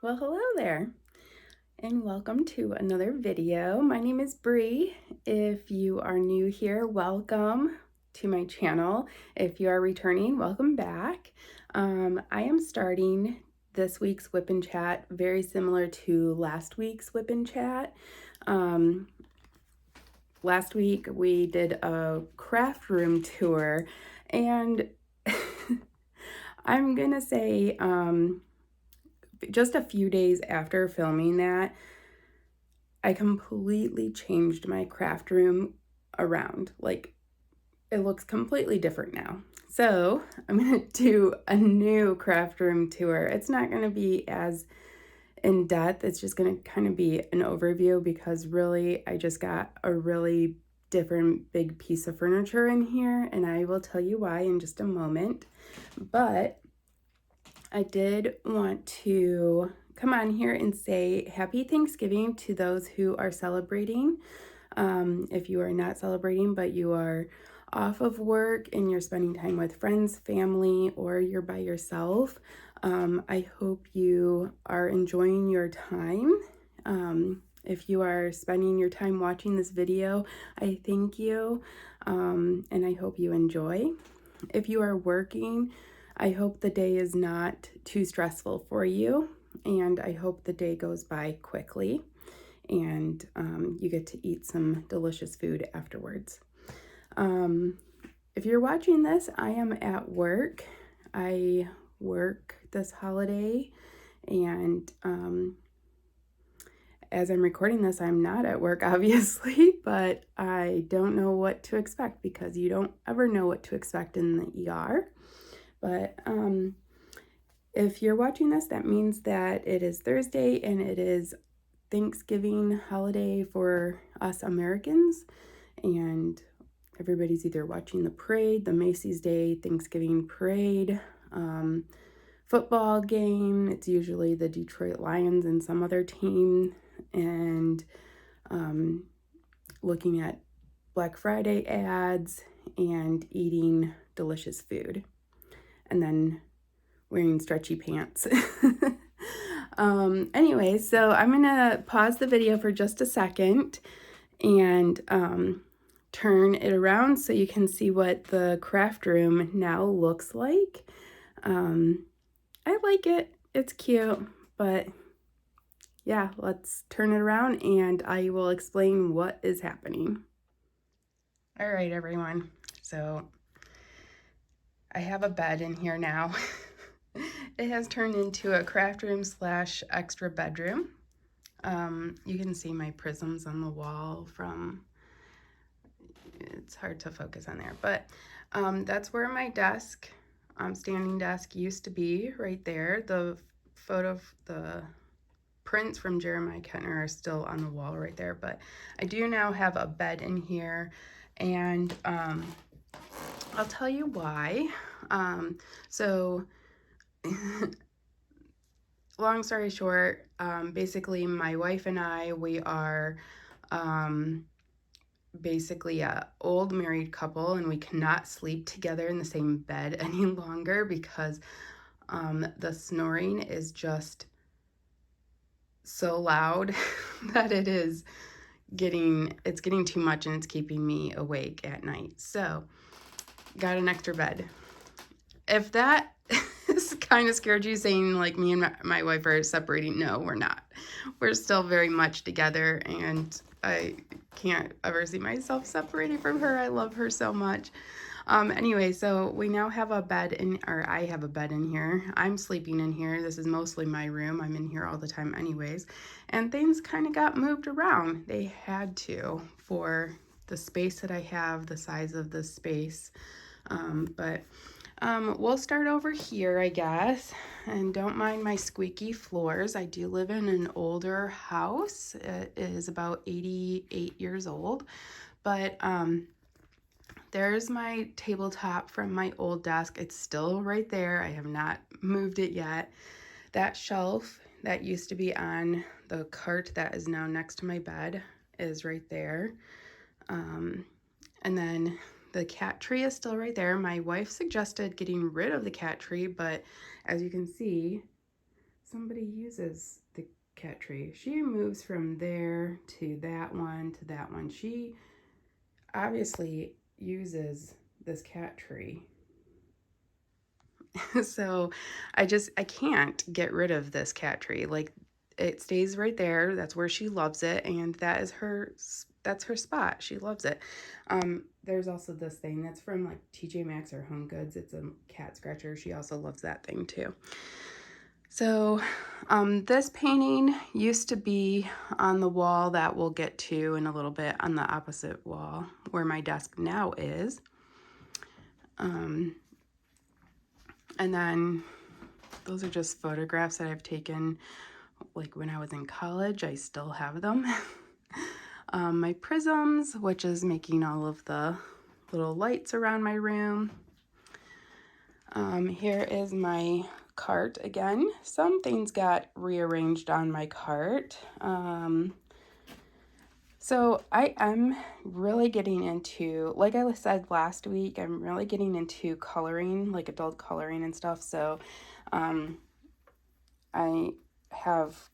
Well, hello there, and welcome to another video. My name is Bree. If you are new here, welcome to my channel. If you are returning, welcome back. I am starting this week's WIP and Chat very similar to last week's WIP and Chat. Last week we did a craft room tour, and I'm gonna say just a few days after filming that, I completely changed my craft room around. Like, it looks completely different now. So I'm gonna do a new craft room tour. It's not gonna be as in depth. It's just gonna kind of be an overview because really I just got a really different big piece of furniture in here, and I will tell you why in just a moment. But I did want to come on here and say happy Thanksgiving to those who are celebrating. If you are not celebrating, but you are off of work and you're spending time with friends, family, or you're by yourself, I hope you are enjoying your time. If you are spending your time watching this video, I thank you, and I hope you enjoy. If you are working, I hope the day is not too stressful for you, and I hope the day goes by quickly and you get to eat some delicious food afterwards. If you're watching this, I am at work. I work this holiday, and as I'm recording this, I'm not at work, obviously, but I don't know what to expect because you don't ever know what to expect in the ER. But if you're watching this, that means that it is Thursday and it is Thanksgiving holiday for us Americans, and everybody's either watching the parade, the Macy's Day Thanksgiving parade, football game. It's usually the Detroit Lions and some other team, and looking at Black Friday ads and eating delicious food, and then wearing stretchy pants. Anyway, so I'm gonna pause the video for just a second and turn it around so you can see what the craft room now looks like. I like it, it's cute, but yeah, let's turn it around and I will explain what is happening. All right, everyone, so I have a bed in here now. It has turned into a craft room / extra bedroom. You can see my prisms on the wall from, it's hard to focus on there, but that's where my desk, standing desk used to be, right there. The prints from Jeremiah Kettner are still on the wall right there, but I do now have a bed in here, and I'll tell you why. So long story short, basically my wife and I, we are basically a old married couple, and we cannot sleep together in the same bed any longer because the snoring is just so loud that it's getting too much, and it's keeping me awake at night. So got an extra bed. If that is kind of scared you, saying like me and my wife are separating, no, we're not. We're still very much together, and I can't ever see myself separating from her. I love her so much. Anyway, so we now have a bed or I have a bed in here. I'm sleeping in here. This is mostly my room. I'm in here all the time anyways. And things kind of got moved around. They had to for the space that I have, the size of the space. We'll start over here, I guess, and don't mind my squeaky floors. I do live in an older house. It is about 88 years old, but there's my tabletop from my old desk. It's still right there. I have not moved it yet. That shelf that used to be on the cart that is now next to my bed is right there. And then the cat tree is still right there. My wife suggested getting rid of the cat tree, but as you can see, somebody uses the cat tree. She moves from there to that one to that one. She obviously uses this cat tree. So I can't get rid of this cat tree. Like, it stays right there. That's where she loves it, and that's her spot. She loves it. There's also this thing that's from like TJ Maxx or Home Goods. It's a cat scratcher. She also loves that thing too. So this painting used to be on the wall that we'll get to in a little bit, on the opposite wall where my desk now is. And then those are just photographs that I've taken like when I was in college. I still have them. My prisms, which is making all of the little lights around my room. Here is my cart again. Some things got rearranged on my cart. So I am really getting into, like I said last week, I'm really getting into coloring, like adult coloring and stuff. So I have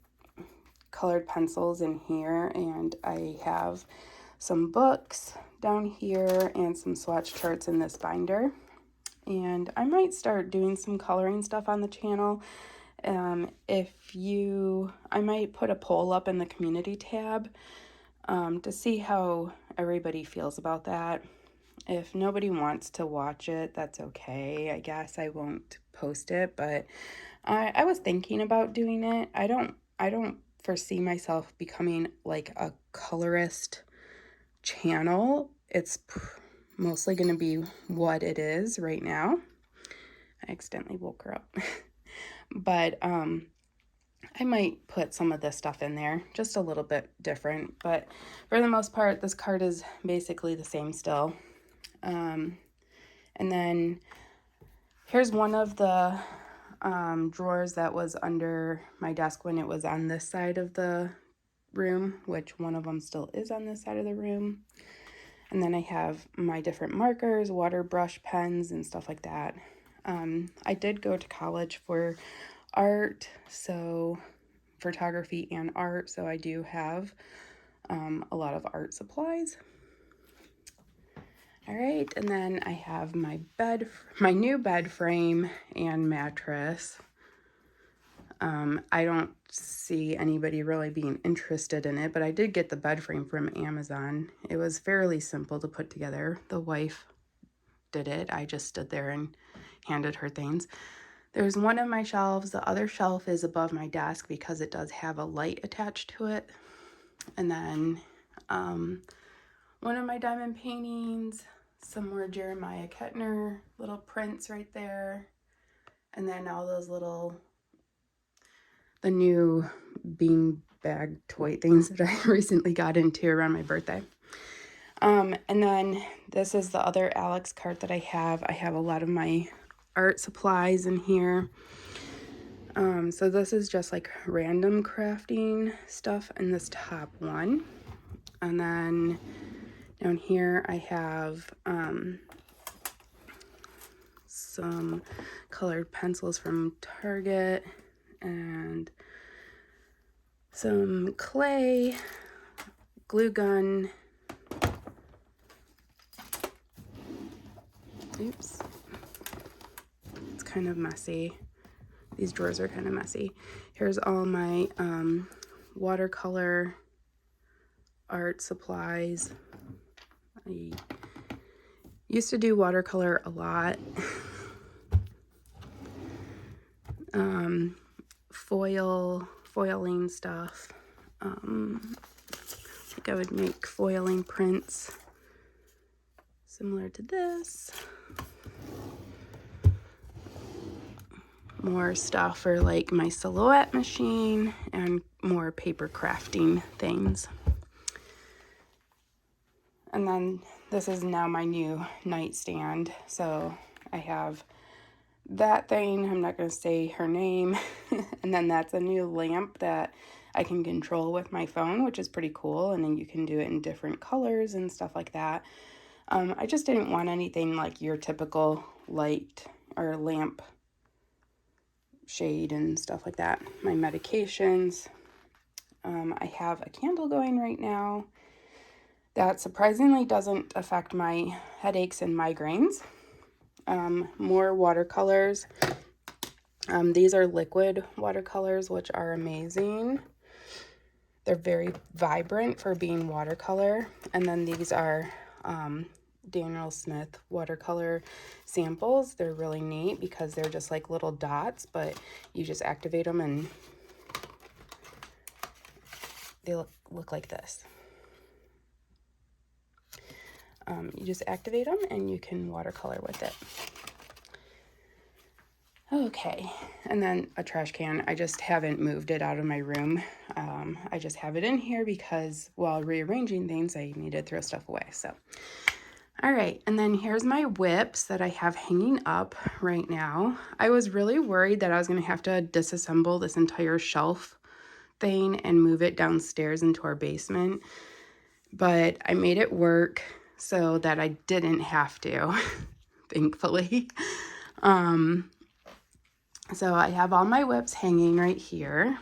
colored pencils in here, and I have some books down here and some swatch charts in this binder. And I might start doing some coloring stuff on the channel. I might put a poll up in the community tab to see how everybody feels about that. If nobody wants to watch it, that's okay. I guess I won't post it, but I was thinking about doing it. I don't foresee myself becoming like a colorist channel. It's mostly going to be what it is right now. I accidentally woke her up. But I might put some of this stuff in there, just a little bit different. But for the most part, this card is basically the same still. And then here's one of the drawers that was under my desk when it was on this side of the room, which one of them still is on this side of the room. And then I have my different markers, water brush pens, and stuff like that. I did go to college for art, so photography and art, so I do have a lot of art supplies. All right, and then I have my new bed frame and mattress. I don't see anybody really being interested in it, but I did get the bed frame from Amazon. It was fairly simple to put together. The wife did it. I just stood there and handed her things. There's one of my shelves. The other shelf is above my desk because it does have a light attached to it. And then one of my diamond paintings, some more Jeremiah Kettner little prints right there. And then all those the new bean bag toy things that I recently got into around my birthday. And then this is the other Alex cart that I have. I have a lot of my art supplies in here. So this is just like random crafting stuff in this top one. And then down here I have some colored pencils from Target and some clay, glue gun. Oops. It's kind of messy. These drawers are kind of messy. Here's all my watercolor art supplies. I used to do watercolor a lot. Foiling stuff. I think I would make foiling prints similar to this. More stuff for like my silhouette machine and more paper crafting things. And then this is now my new nightstand. So I have that thing, I'm not going to say her name. And then that's a new lamp that I can control with my phone, which is pretty cool. And then you can do it in different colors and stuff like that. I just didn't want anything like your typical light or lamp shade and stuff like that. My medications. I have a candle going right now that surprisingly doesn't affect my headaches and migraines. More watercolors. These are liquid watercolors, which are amazing. They're very vibrant for being watercolor. And then these are Daniel Smith watercolor samples. They're really neat because they're just like little dots, but you just activate them and they look like this. You just activate them and you can watercolor with it. Okay, and then a trash can. I just haven't moved it out of my room. I just have it in here because while rearranging things, I need to throw stuff away. So, all right, and then here's my WIPs that I have hanging up right now. I was really worried that I was going to have to disassemble this entire shelf thing and move it downstairs into our basement, but I made it work so that I didn't have to, thankfully. So I have all my WIPs hanging right here,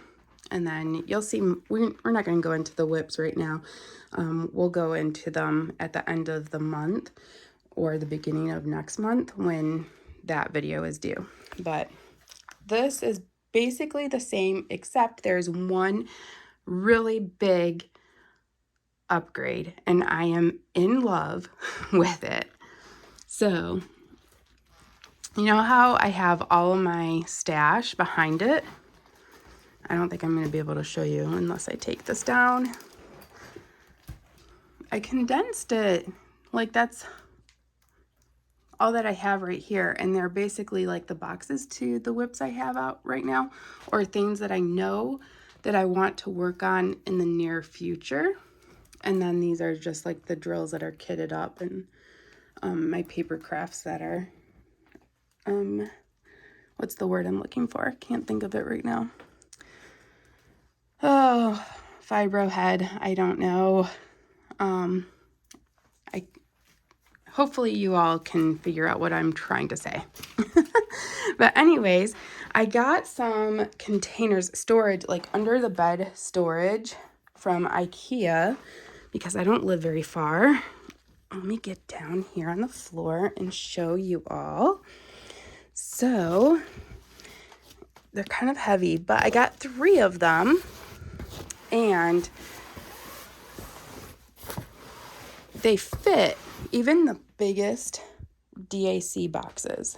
and then you'll see, we're not going to go into the WIPs right now. We'll go into them at the end of the month or the beginning of next month when that video is due. But this is basically the same, except there's one really big upgrade, and I am in love with it. So, you know how I have all of my stash behind it? I don't think I'm going to be able to show you unless I take this down. I condensed it. Like, that's all that I have right here. And they're basically like the boxes to the WIPs I have out right now, or things that I know that I want to work on in the near future. And then these are just like the drills that are kitted up, and my paper crafts that are, what's the word I'm looking for? Can't think of it right now. Oh, fibro head. I don't know. Hopefully you all can figure out what I'm trying to say. But anyways, I got some containers, storage, like under the bed storage from IKEA, because I don't live very far. Let me get down here on the floor and show you all. So they're kind of heavy, but I got 3 of them, and they fit even the biggest DAC boxes.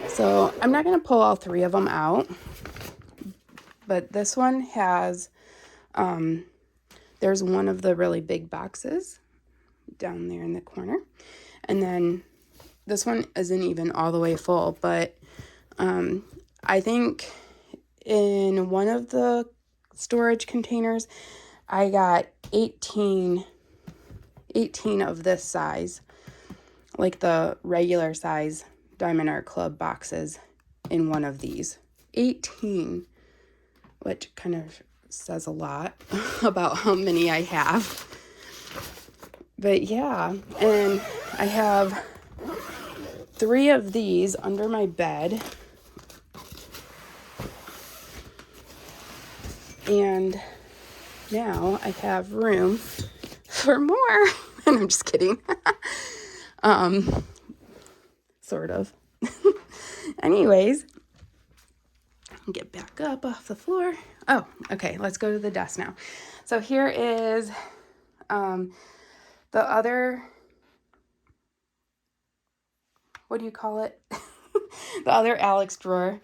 So I'm not going to pull all 3 of them out, but this one has, there's one of the really big boxes down there in the corner. And then this one isn't even all the way full, but I think in one of the storage containers, I got 18 of this size, like the regular size Diamond Art Club boxes in one of these. 18, which kind of says a lot about how many I have. But yeah, and I have 3 of these under my bed. And now I have room for more. And I'm just kidding. Sort of. Anyways, get back up off the floor. Oh, okay, let's go to the desk now. So here is the other, what do you call it? The other Alex drawer.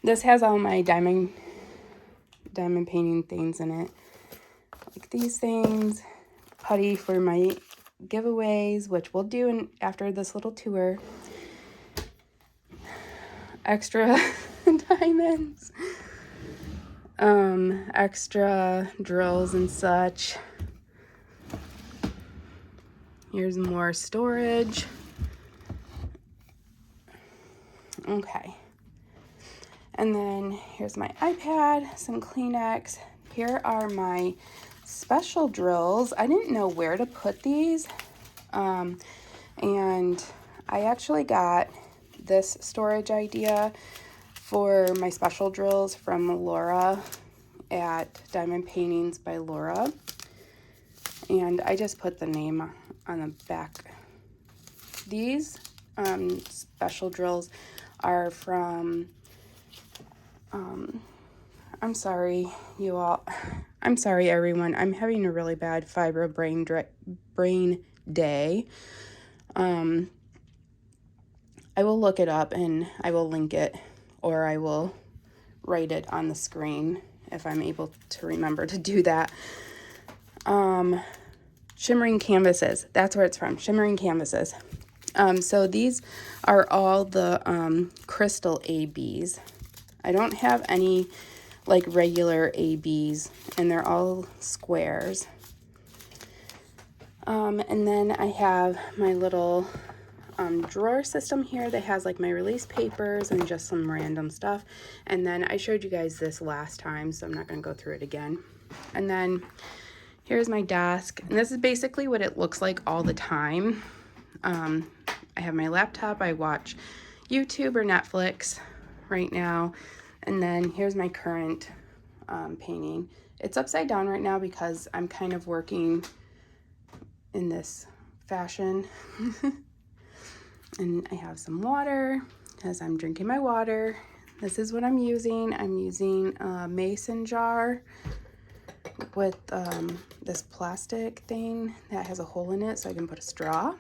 This has all my diamond painting things in it. Like these things, putty for my giveaways, which we'll do after this little tour. Extra diamonds, extra drills and such. Here's more storage. Okay. And then here's my iPad, some Kleenex. Here are my special drills. I didn't know where to put these. And I actually got this storage idea for my special drills from Laura at Diamond Paintings by Laura. And I just put the name on the back. These special drills are from, I'm sorry, you all. I'm sorry, everyone. I'm having a really bad fibro brain day. I will look it up and I will link it, or I will write it on the screen if I'm able to remember to do that. Shimmering Canvases. That's where it's from. Shimmering Canvases. So these are all the crystal ABs. I don't have any like regular ABs, and they're all squares. And then I have my little drawer system here that has like my release papers and just some random stuff. And then I showed you guys this last time, so I'm not going to go through it again. And then here's my desk, and this is basically what it looks like all the time. I have my laptop. I watch YouTube or Netflix right now. And then here's my current painting. It's upside down right now because I'm kind of working in this fashion. And I have some water as I'm drinking my water. This is what I'm using. I'm using a mason jar with this plastic thing that has a hole in it so I can put a straw.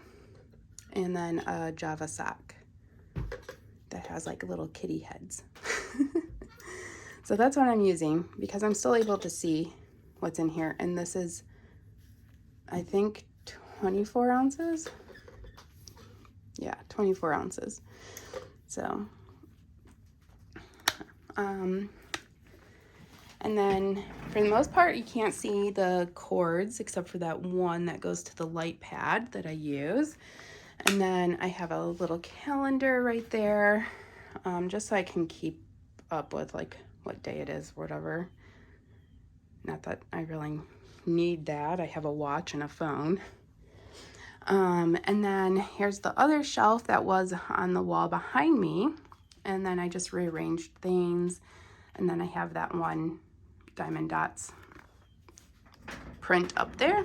And then a Java sock that has like little kitty heads. So that's what I'm using because I'm still able to see what's in here. And this is, I think, 24 ounces. Yeah, 24 ounces. So, and then for the most part, you can't see the cords except for that one that goes to the light pad that I use. And then I have a little calendar right there, just so I can keep up with like what day it is, whatever. Not that I really need that. I have a watch and a phone. And then here's the other shelf that was on the wall behind me. And then I just rearranged things. And then I have that one Diamond Dots print up there.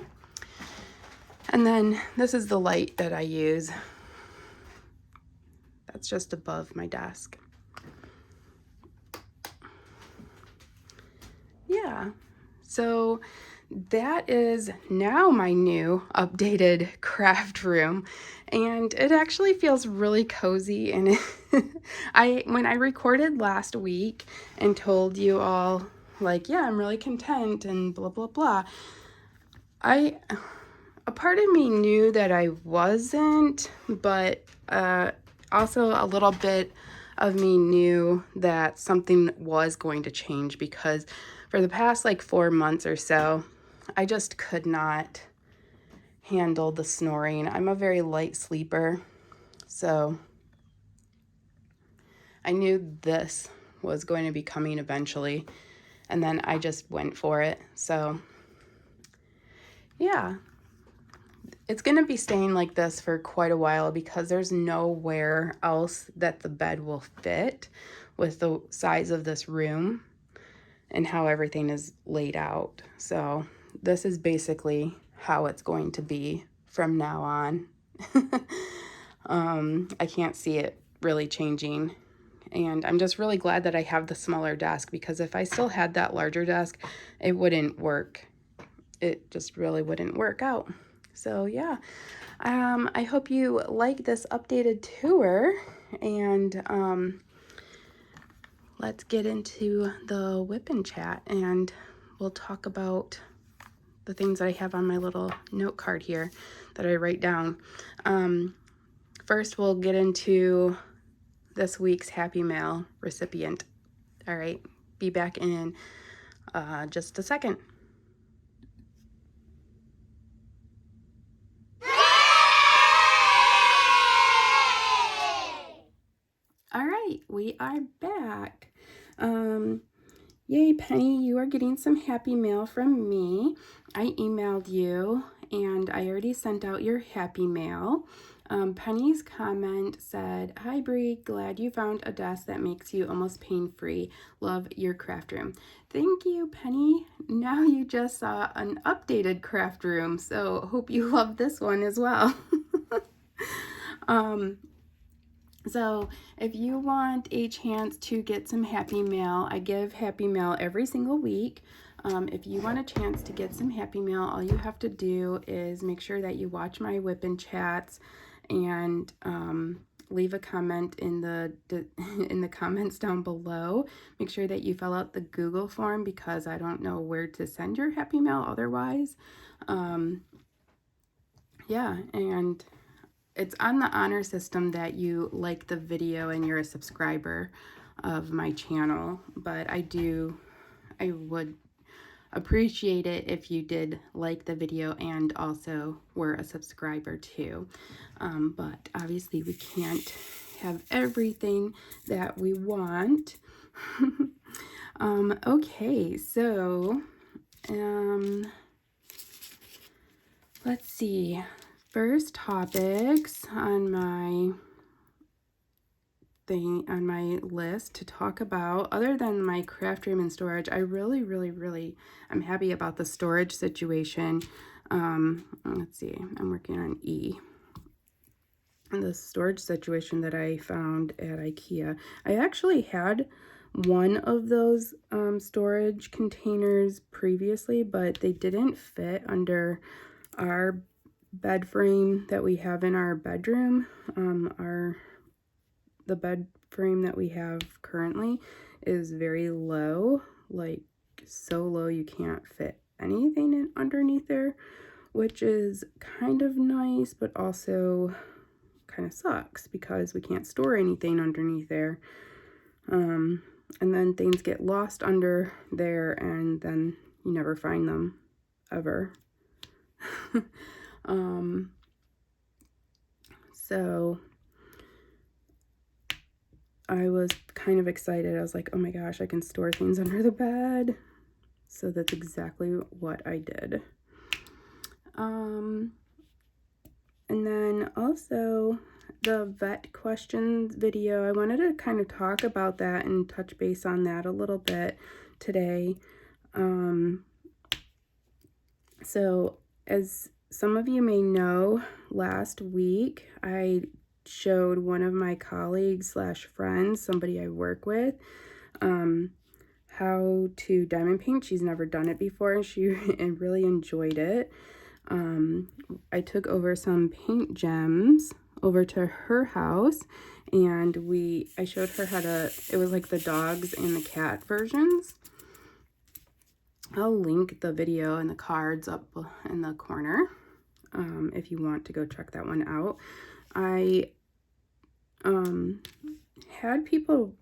And then this is the light that I use. That's just above my desk. Yeah, so that is now my new updated craft room, and it actually feels really cozy. And when I recorded last week and told you all like, yeah, I'm really content and blah blah blah, a part of me knew that I wasn't, but also a little bit of me knew that something was going to change, because for the past like 4 months or so, I just could not handle the snoring. I'm a very light sleeper, so I knew this was going to be coming eventually, and then I just went for it. So yeah, it's going to be staying like this for quite a while because there's nowhere else that the bed will fit with the size of this room and how everything is laid out. So this is basically how it's going to be from now on. I can't see it really changing. And I'm just really glad that I have the smaller desk, because if I still had that larger desk, it wouldn't work. It just really wouldn't work out. So yeah, I hope you like this updated tour, and let's get into the WIP and chat, and we'll talk about the things that I have on my little note card here that I write down. First, we'll get into this week's Happy Mail recipient. All right, be back in just a second. All right, we are back. Yay, Penny, you are getting some happy mail from me. I emailed you and I already sent out your happy mail. Penny's comment said, "Hi Bree, glad you found a desk that makes you almost pain-free. Love your craft room." Thank you, Penny. Now you just saw an updated craft room, so hope you love this one as well. So if you want a chance to get some happy mail, I give happy mail every single week. If you want a chance to get some happy mail, all you have to do is make sure that you watch my WIP and chats and leave a comment in the comments down below. Make sure that you fill out the Google form because I don't know where to send your happy mail otherwise. Yeah, and it's on the honor system that you like the video and you're a subscriber of my channel, but I would appreciate it if you did like the video and also were a subscriber too. But obviously we can't have everything that we want. Okay, so let's see. First topics on my list to talk about, other than my craft room and storage, I really I'm happy about the storage situation. Let's see, I'm working on E. The storage situation that I found at IKEA. I actually had one of those storage containers previously, but they didn't fit under our bed frame that we have in our bedroom. The bed frame that we have currently is very low, like so low you can't fit anything in underneath there, which is kind of nice, but also kind of sucks because we can't store anything underneath there. And then things get lost under there and then you never find them ever. So I was kind of excited. I was like, oh my gosh, I can store things under the bed. So that's exactly what I did. And then also the vet questions video, I wanted to kind of talk about that and touch base on that a little bit today. So as some of you may know, last week I showed one of my colleagues / friends, somebody I work with, how to diamond paint. She's never done it before and she really enjoyed it. I took over some paint gems over to her house and I showed her how to, it was like the dogs and the cat versions. I'll link the video and the cards up in the corner if you want to go check that one out. I had people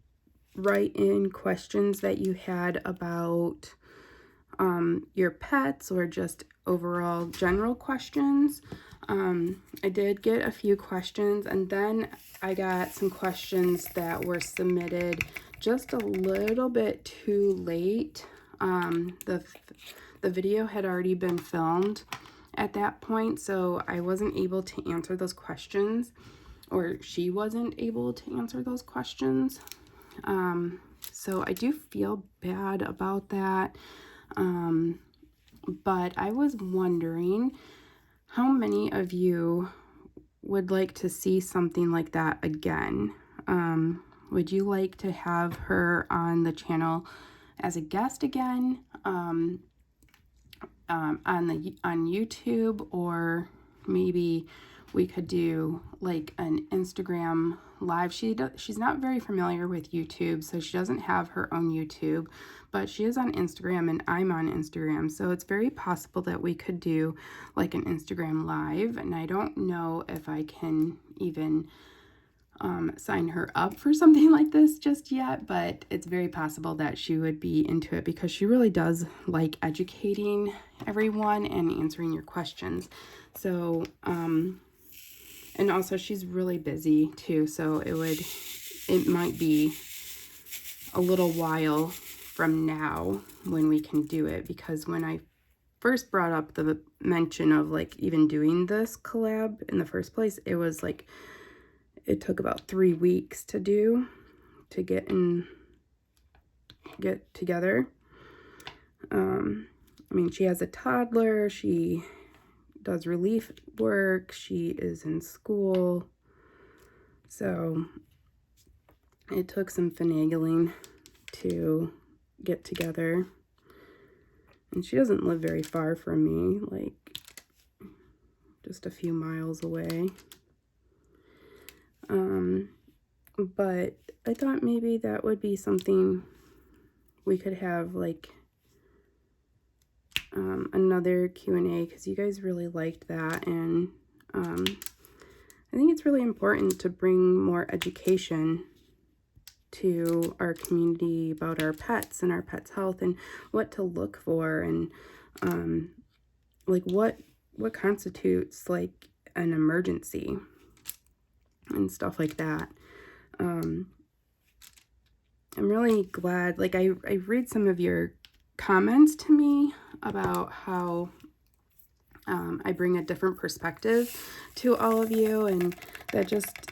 write in questions that you had about your pets or just overall general questions. I did get a few questions, and then I got some questions that were submitted just a little bit too late. The video had already been filmed at that point, so I wasn't able to answer those questions, or she wasn't able to answer those questions. So I do feel bad about that. But I was wondering how many of you would like to see something like that again. Would you like to have her on the channel as a guest again, on YouTube, or maybe we could do like an Instagram live? She's not very familiar with YouTube, so she doesn't have her own YouTube, but she is on Instagram and I'm on Instagram, so it's very possible that we could do like an Instagram live. And I don't know if I can even sign her up for something like this just yet, but it's very possible that she would be into it because she really does like educating everyone and answering your questions. So and also she's really busy too, so it might be a little while from now when we can do it, because when I first brought up the mention of like even doing this collab in the first place, it was like, it took about 3 weeks to get together. I mean, she has a toddler, she does relief work, she is in school, so it took some finagling to get together. And she doesn't live very far from me, like just a few miles away. But I thought maybe that would be something we could have, like another Q&A, because you guys really liked that, and I think it's really important to bring more education to our community about our pets and our pets' health and what to look for, and like what constitutes like an emergency and stuff like that. I'm really glad, like I read some of your comments to me about how I bring a different perspective to all of you, and that just,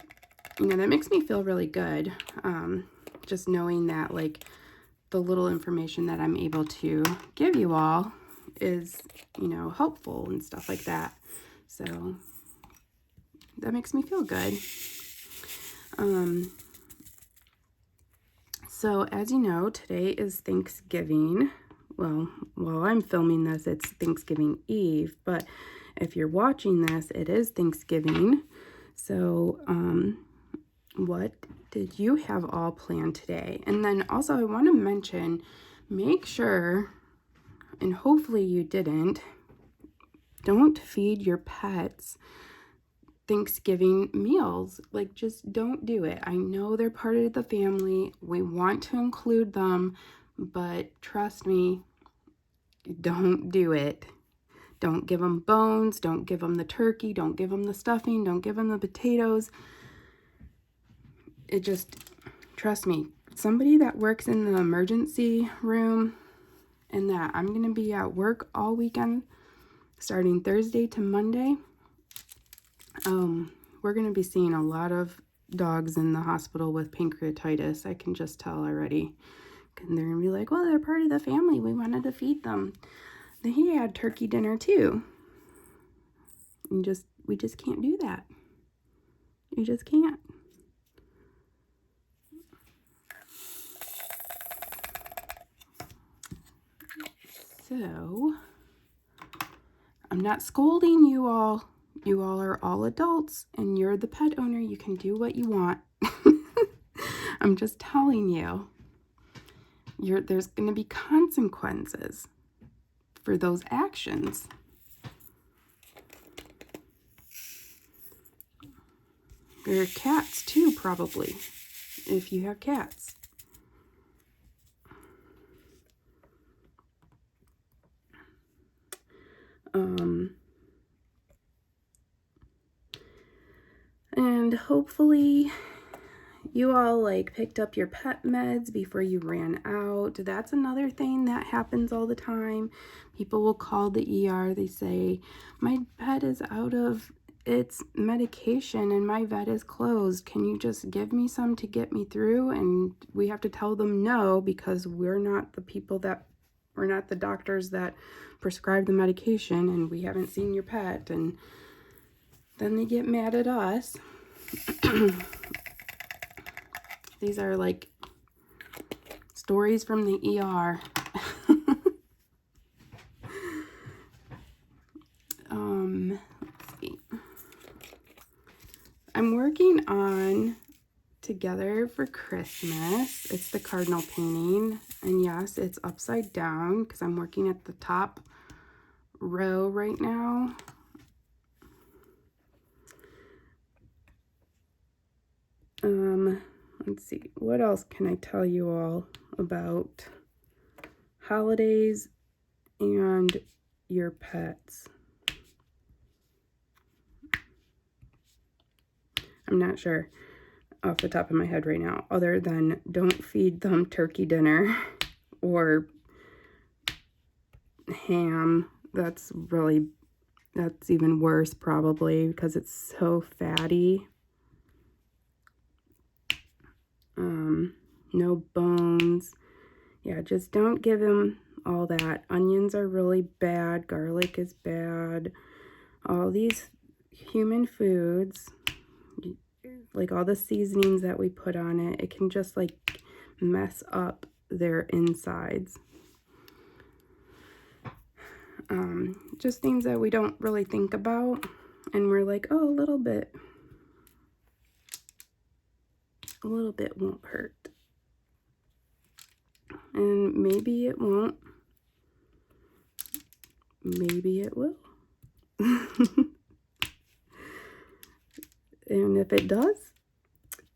you know, that makes me feel really good. Just knowing that like the little information that I'm able to give you all is, you know, helpful and stuff like that. So that makes me feel good. So as you know, today is Thanksgiving. Well, while I'm filming this, it's Thanksgiving Eve, but if you're watching this, it is Thanksgiving. So, what did you have all planned today? And then also I want to mention, make sure, and hopefully you didn't, don't feed your pets Thanksgiving meals. Like, just don't do it. I know they're part of the family. We want to include them, but trust me, don't do it. Don't give them bones. Don't give them the turkey. Don't give them the stuffing. Don't give them the potatoes. It just, trust me, somebody that works in the emergency room, and that I'm going to be at work all weekend, starting Thursday to Monday. We're going to be seeing a lot of dogs in the hospital with pancreatitis. I can just tell already. And they're going to be like, well, they're part of the family. We wanted to feed them. Then he had turkey dinner too. And we just can't do that. You just can't. So, I'm not scolding you all. You all are all adults, and you're the pet owner. You can do what you want. I'm just telling you, there's going to be consequences for those actions. There are cats too, probably, if you have cats. And hopefully you all like picked up your pet meds before you ran out. That's another thing that happens all the time. People will call the ER. They say, my pet is out of its medication and my vet is closed. Can you just give me some to get me through? And we have to tell them no, because we're not the doctors that prescribe the medication, and we haven't seen your pet. And then they get mad at us. These are like stories from the ER. Let's see. I'm working on Together for Christmas. It's the cardinal painting, and yes, it's upside down because I'm working at the top row right now. Let's see, what else can I tell you all about holidays and your pets? I'm not sure off the top of my head right now, other than don't feed them turkey dinner or ham That's even worse probably because it's so fatty. No bones. Yeah, just don't give him all that. Onions are really bad. Garlic is bad. All these human foods, like all the seasonings that we put on it, it can just like mess up their insides. Just things that we don't really think about, and we're like, oh, a little bit won't hurt. And maybe it won't. Maybe it will. And if it does,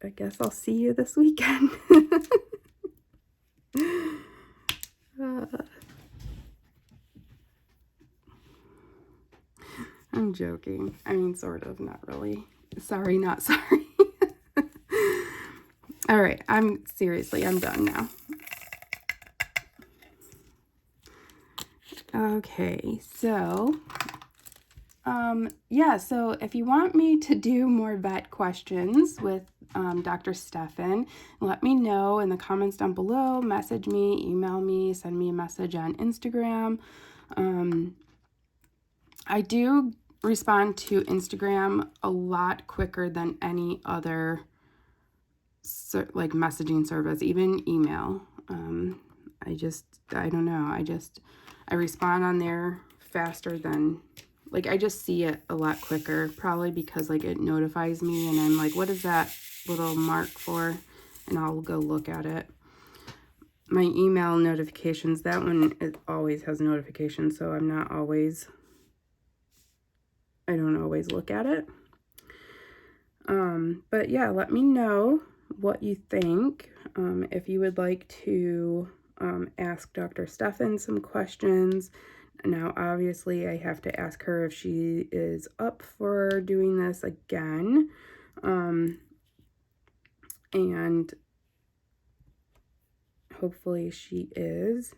I guess I'll see you this weekend. I'm joking. I mean, sort of, not really. Sorry, not sorry. All right, I'm done now. Okay, so yeah, so if you want me to do more vet questions with Dr. Stefan, let me know in the comments down below. Message me, email me, send me a message on Instagram. I do respond to Instagram a lot quicker than any other like messaging service, even email. I don't know. I respond on there faster than, like, I just see it a lot quicker, probably because like it notifies me and I'm like, what is that little mark for? And I'll go look at it. My email notifications, that one, it always has notifications, so I don't always look at it. But yeah, let me know what you think. If you would like to ask Dr. Stefan some questions. Now, obviously, I have to ask her if she is up for doing this again. And hopefully she is.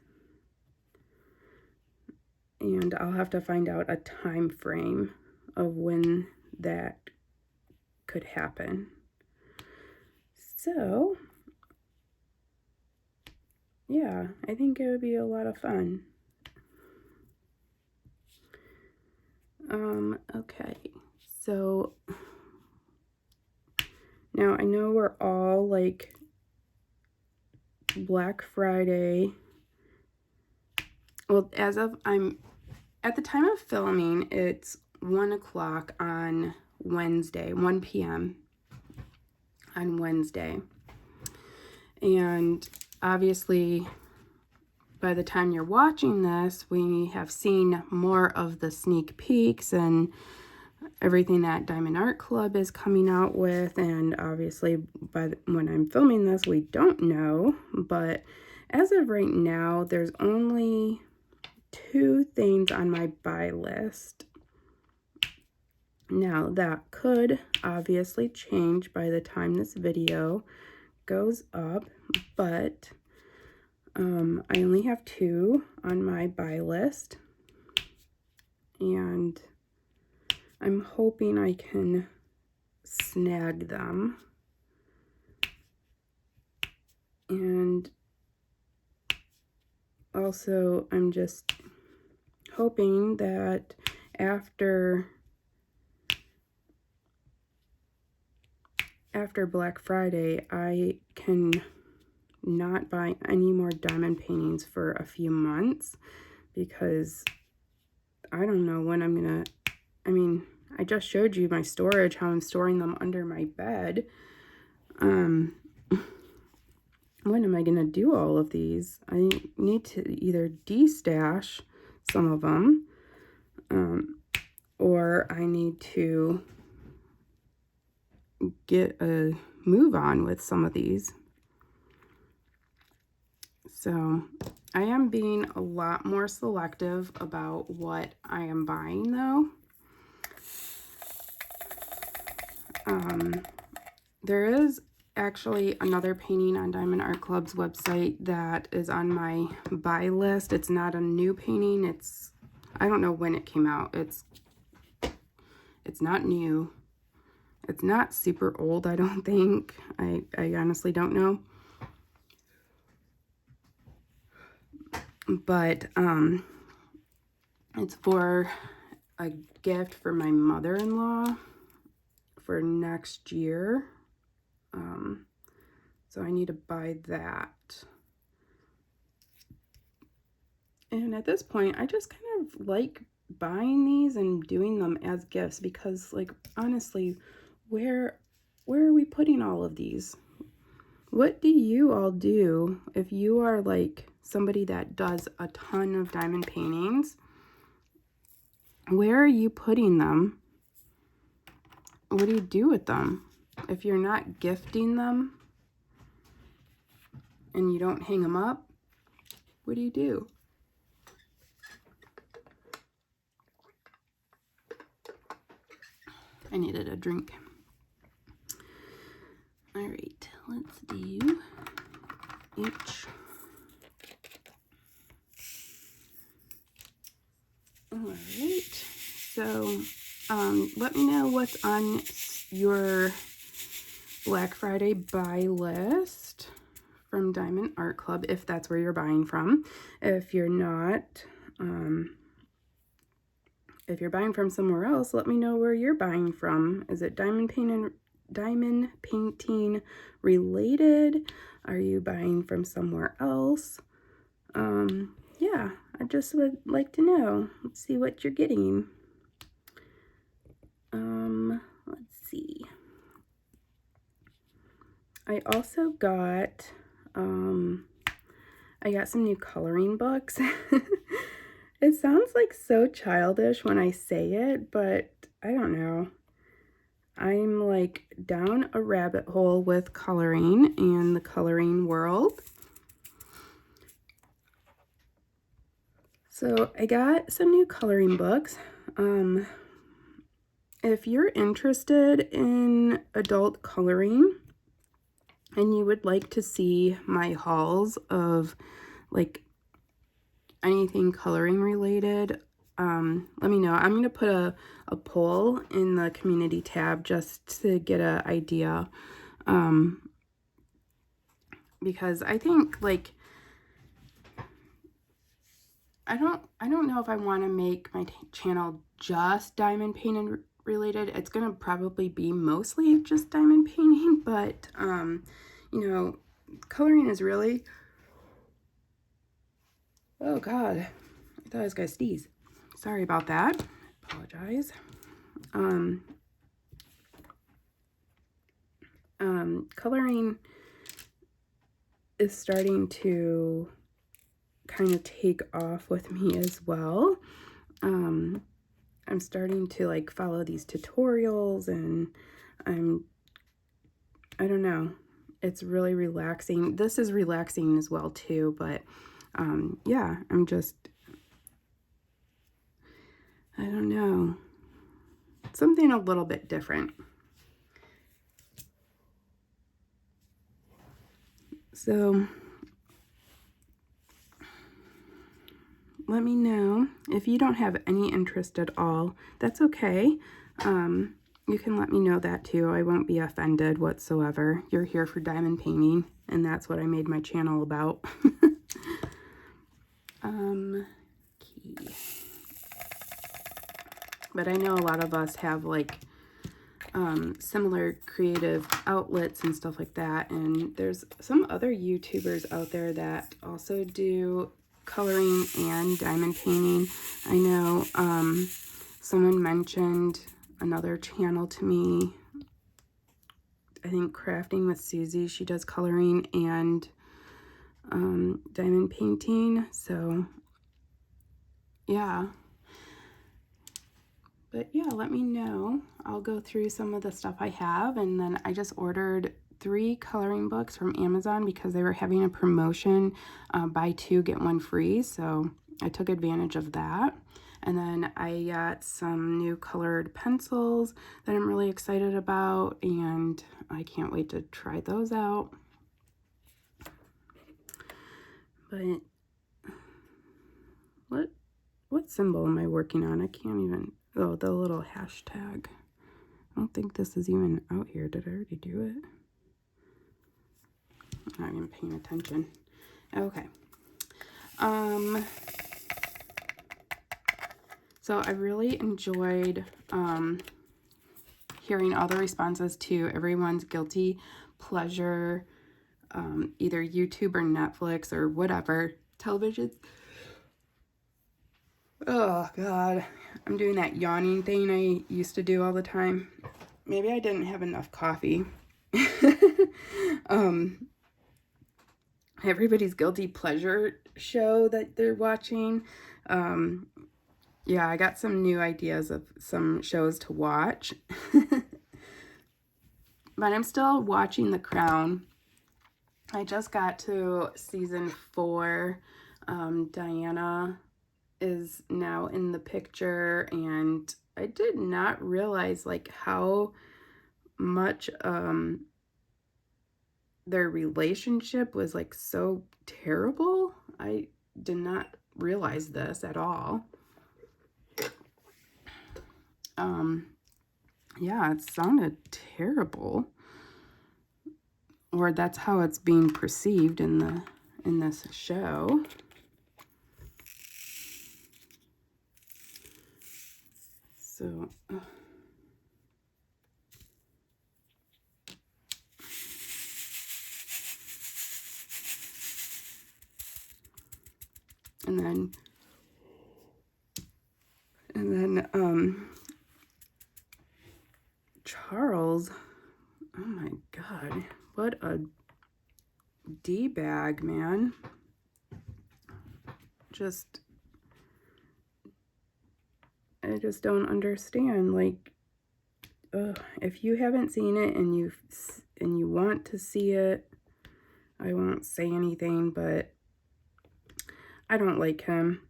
And I'll have to find out a time frame of when that could happen. So, yeah, I think it would be a lot of fun. Okay, so now I know we're all like Black Friday. Well, at the time of filming, it's 1 o'clock on Wednesday, 1 p.m. on Wednesday. And obviously, by the time you're watching this, we have seen more of the sneak peeks and everything that Diamond Art Club is coming out with. And obviously, when I'm filming this, we don't know. But as of right now, there's only 2 things on my buy list. Now, that could obviously change by the time this video goes up, but I only have 2 on my buy list, and I'm hoping I can snag them. And also, I'm just hoping that after Black Friday, I can not buy any more diamond paintings for a few months, because I don't know when I'm gonna, I mean, I just showed you my storage, how I'm storing them under my bed. When am I gonna do all of these? I need to either de-stash some of them, or I need to get a move on with some of these. So I am being a lot more selective about what I am buying, though. There is actually another painting on Diamond Art Club's website that is on my buy list. It's not a new painting. I don't know when it came out. It's not new. It's not super old, I don't think. I honestly don't know. But it's for a gift for my mother-in-law for next year. So I need to buy that. And at this point, I just kind of like buying these and doing them as gifts because, like, honestly, where are we putting all of these? What do you all do if you are like somebody that does a ton of diamond paintings? Where are you putting them? What do you do with them? If you're not gifting them and you don't hang them up, what do you do? I needed a drink. All right, let's do each. All right, so let me know what's on your Black Friday buy list from Diamond Art Club, if that's where you're buying from. If you're not, if you're buying from somewhere else, let me know where you're buying from. Is it diamond painting related? Are you buying from somewhere else? Yeah, I just would like to know. Let's see what you're getting. Let's see. I also got, I got some new coloring books. It sounds like so childish when I say it, but I don't know. I'm like down a rabbit hole with coloring and the coloring world. So I got some new coloring books. If you're interested in adult coloring and you would like to see my hauls of like anything coloring related, let me know. I'm going to put a poll in the community tab just to get an idea. Because I think like, I don't know if I want to make my channel just diamond painting related. It's going to probably be mostly just diamond painting, but, you know, coloring is really, oh God, I thought I was going to sneeze. Sorry about that. Apologize. Coloring is starting to kind of take off with me as well. I'm starting to like follow these tutorials and I don't know, it's really relaxing. This is relaxing as well too, but yeah, I'm just, I don't know, something a little bit different. So let me know if you don't have any interest at all. That's okay. You can let me know that too. I won't be offended whatsoever. You're here for diamond painting, and that's what I made my channel about. Key. But I know a lot of us have like similar creative outlets and stuff like that, and there's some other YouTubers out there that also do coloring and diamond painting. I know someone mentioned another channel to me, I think Crafting with Susie. She does coloring and diamond painting, so yeah. But yeah, let me know. I'll go through some of the stuff I have, and then I just ordered 3 coloring books from Amazon because they were having a promotion, buy 2 get 1 free, so I took advantage of that. And then I got some new colored pencils that I'm really excited about, and I can't wait to try those out. But what symbol am I working on? I can't even, oh, the little hashtag. I don't think this is even out here. Did I already do it? I'm not even paying attention. Okay. So I really enjoyed hearing all the responses to everyone's guilty pleasure, either YouTube or Netflix or whatever television. Oh God, I'm doing that yawning thing I used to do all the time. Maybe I didn't have enough coffee. Everybody's guilty pleasure show that they're watching. Yeah, I got some new ideas of some shows to watch. But I'm still watching The Crown. I just got to season 4. Diana is now in the picture, and I did not realize like how much their relationship was like so terrible. I did not realize this at all. Yeah, it sounded terrible, or that's how it's being perceived in this show. So and then Charles, oh my God, what a D-bag, man. I just don't understand. Like, if you haven't seen it and you want to see it, I won't say anything, but I don't like him.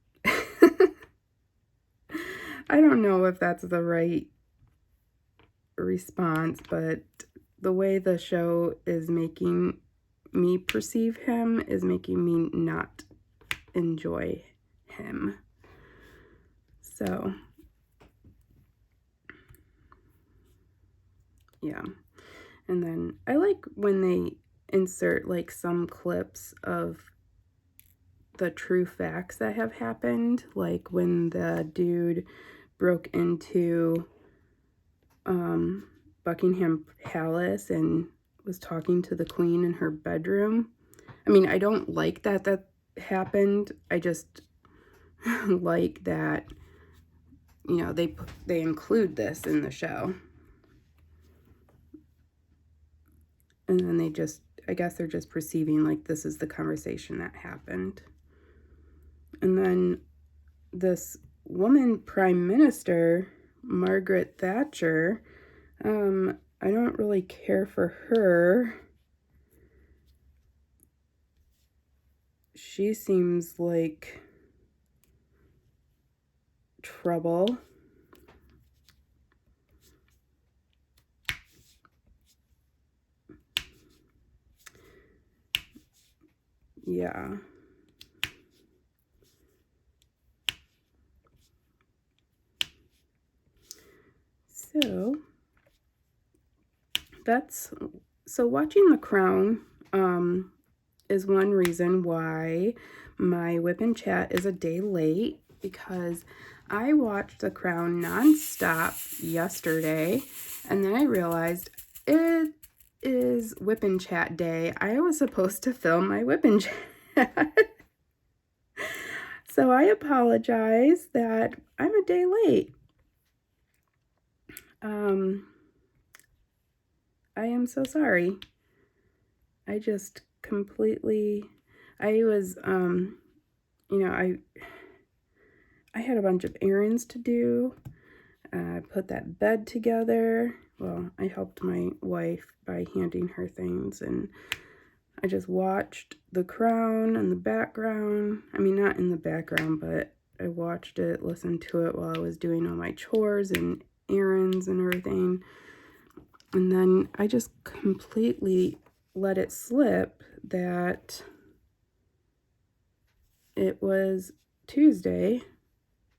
I don't know if that's the right response, but the way the show is making me perceive him is making me not enjoy him. So, yeah. And then I like when they insert like some clips of the true facts that have happened, like when the dude broke into Buckingham Palace and was talking to the Queen in her bedroom. I mean, I don't like that happened. I just like that, you know, they include this in the show. And then I guess they're just perceiving like this is the conversation that happened. And then this woman prime minister, Margaret Thatcher, I don't really care for her. She seems like trouble. Yeah. So watching The Crown is one reason why my WIP and chat is a day late, because I watched The Crown nonstop yesterday, and then I realized it is WIP and chat day. I was supposed to film my WIP and chat. So I apologize that I'm a day late. I am so sorry. I just completely, I was, you know, I had a bunch of errands to do. I put that bed together. Well, I helped my wife by handing her things, and I just watched The Crown in the background. I mean, not in the background, but I watched it, listened to it while I was doing all my chores and errands and everything. And then I just completely let it slip that it was Tuesday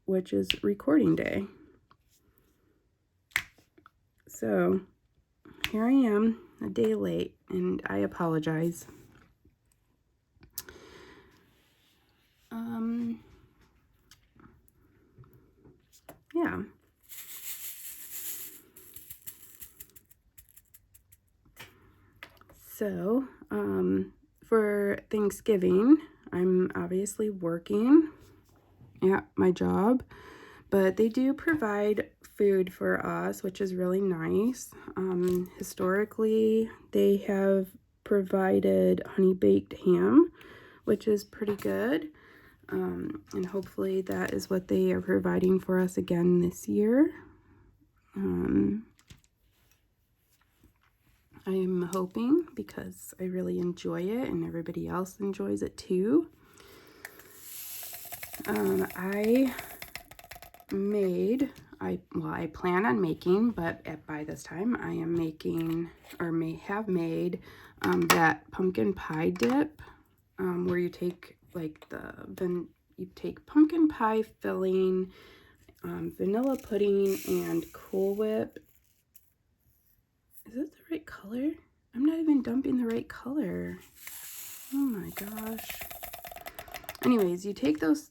which is recording day. So here I am, a day late, and I apologize. Yeah. So, for Thanksgiving, I'm obviously working at my job, but they do provide food for us, which is really nice. Historically, they have provided honey baked ham, which is pretty good. And hopefully that is what they are providing for us again this year. I'm hoping, because I really enjoy it and everybody else enjoys it too. I plan on making, but by this time I am making, or may have made, that pumpkin pie dip, where you take like you take pumpkin pie filling, vanilla pudding, and Cool Whip. Is this the right color? I'm not even dumping the right color. Oh my gosh. Anyways, you take those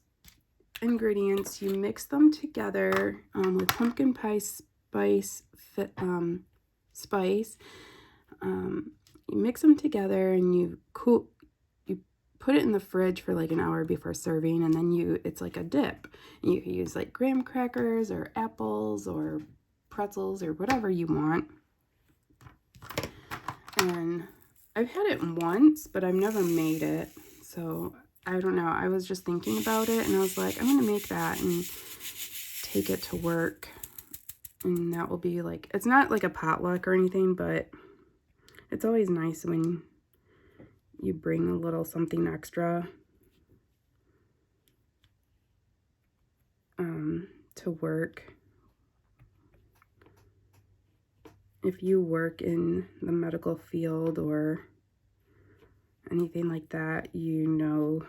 ingredients, you mix them together with pumpkin pie spice. You mix them together and you put it in the fridge for like an hour before serving, and then it's like a dip. And you can use like graham crackers or apples or pretzels or whatever you want. And I've had it once, but I've never made it, so I don't know. I was just thinking about it, and I was like, I'm gonna make that and take it to work, and that will be like, it's not like a potluck or anything, but it's always nice when you bring a little something extra to work. If you work in the medical field or anything like that, you know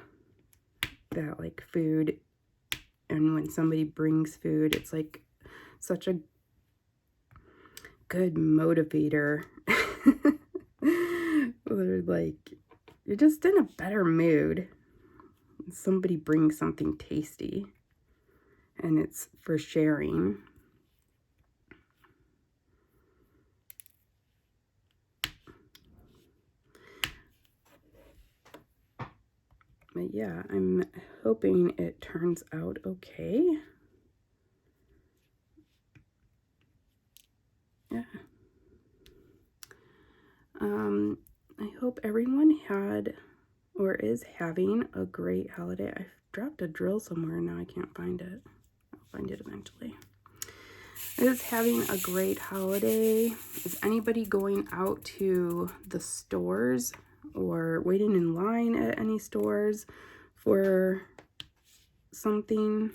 that like food, and when somebody brings food, it's like such a good motivator. Like, you're just in a better mood. Somebody brings something tasty, and it's for sharing. But yeah, I'm hoping it turns out okay. Yeah. I hope everyone had or is having a great holiday. I dropped a drill somewhere and now I can't find it. I'll find it eventually. Is having a great holiday. Is anybody going out to the stores or waiting in line at any stores for something?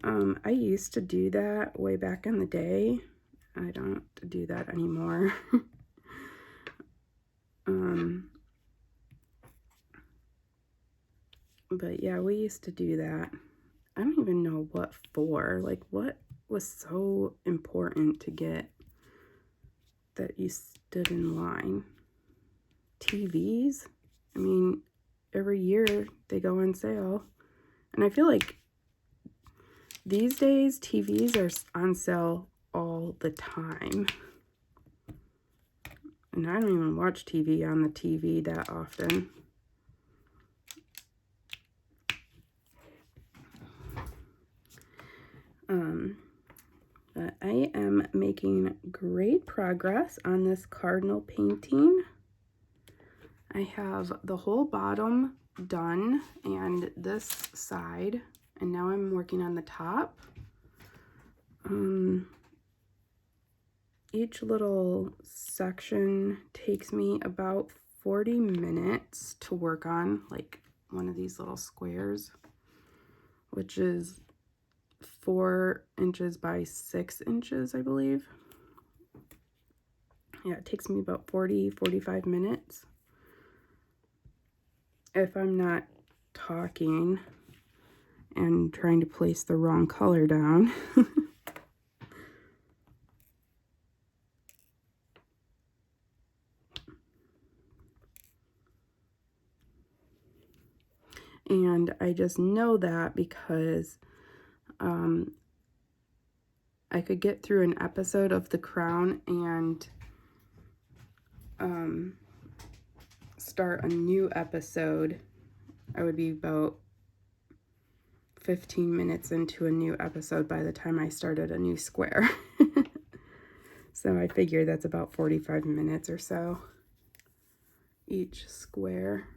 I used to do that way back in the day. I don't do that anymore. But yeah, we used to do that. I don't even know what for. Like, what was so important to get that you stood in line? TVs? I mean, every year they go on sale. And I feel like these days TVs are on sale all the time. And I don't even watch TV on the TV that often. But I am making great progress on this cardinal painting. I have the whole bottom done and this side, and now I'm working on the top. Each little section takes me about 40 minutes to work on, like one of these little squares, which is 4 inches by 6 inches, I believe. Yeah, it takes me about 45 minutes. If I'm not talking and trying to place the wrong color down. And I just know that because I could get through an episode of The Crown and start a new episode. I would be about 15 minutes into a new episode by the time I started a new square. So I figure that's about 45 minutes or so each square.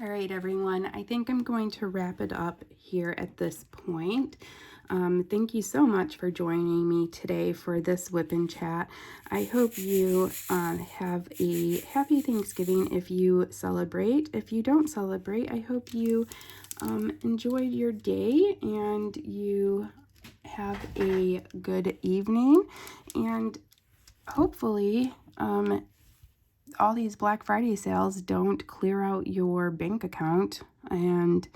All right, everyone, I think I'm going to wrap it up here at this point. Thank you so much for joining me today for this WIP and Chat. I hope you have a happy Thanksgiving if you celebrate. If you don't celebrate, I hope you enjoyed your day and you have a good evening. And hopefully, all these Black Friday sales don't clear out your bank account. And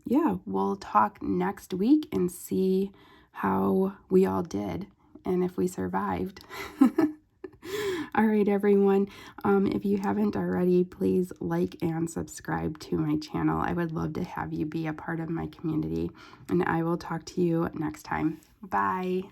yeah, we'll talk next week and see how we all did and if we survived. All right, everyone. If you haven't already, please like and subscribe to my channel. I would love to have you be a part of my community, and I will talk to you next time. Bye.